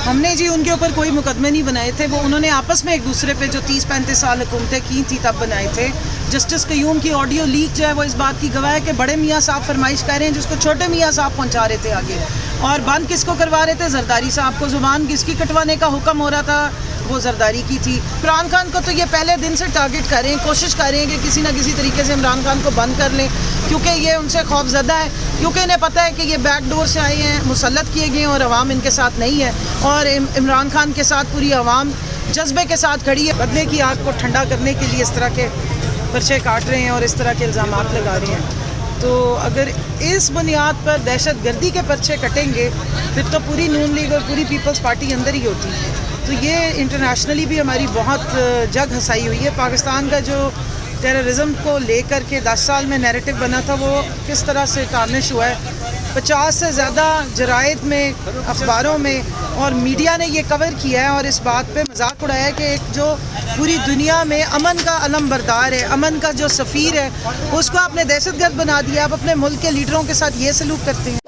ہم نے جی ان کے اوپر کوئی مقدمے نہیں بنائے تھے، وہ انہوں نے آپس میں ایک دوسرے پہ جو 30-35 سال حکومتیں کی تھی تب بنائے تھے۔ جسٹس قیوم کی آڈیو لیک جو ہے وہ اس بات کی گواہ ہے کہ بڑے میاں صاحب فرمائش کر رہے ہیں جس کو چھوٹے میاں صاحب پہنچا رہے تھے آگے، اور بند کس کو کروا رہے تھے؟ زرداری صاحب کو۔ زبان کس کی کٹوانے کا حکم ہو رہا تھا؟ وہ زرداری کی تھی۔ عمران خان کو تو یہ پہلے دن سے ٹارگٹ کر رہے ہیں، کوشش کر رہے ہیں کہ کسی نہ کسی طریقے سے عمران خان کو بند کر لیں، کیونکہ یہ ان سے خوف زدہ ہے، کیونکہ انہیں پتہ ہے کہ یہ بیک ڈور سے آئے ہیں، مسلط کیے گئے ہیں، اور عوام ان کے ساتھ نہیں ہے، اور عمران خان کے ساتھ پوری عوام جذبے کے ساتھ کھڑی ہے۔ بدلے کی آگ کو ٹھنڈا کرنے کے لیے اس طرح کے پرچے کاٹ رہے ہیں اور اس طرح کے الزامات لگا رہے ہیں۔ تو اگر اس بنیاد پر دہشت گردی کے پرچے کٹیں گے پھر تو پوری نون لیگ اور پوری پیپلز پارٹی اندر ہی ہوتی۔ تو یہ انٹرنیشنلی بھی ہماری بہت جگ ہنسائی ہوئی ہے۔ پاکستان کا جو ٹیررزم کو لے کر کے 10 سال میں نیریٹو بنا تھا وہ کس طرح سے ٹارنش ہوا ہے۔ 50 سے زیادہ جرائد میں، اخباروں میں اور میڈیا نے یہ کور کیا ہے اور اس بات پہ مذاق اڑایا ہے کہ ایک جو پوری دنیا میں امن کا علم بردار ہے، امن کا جو سفیر ہے، اس کو آپ نے دہشت گرد بنا دیا۔ آپ اپنے ملک کے لیڈروں کے ساتھ یہ سلوک کرتے ہیں۔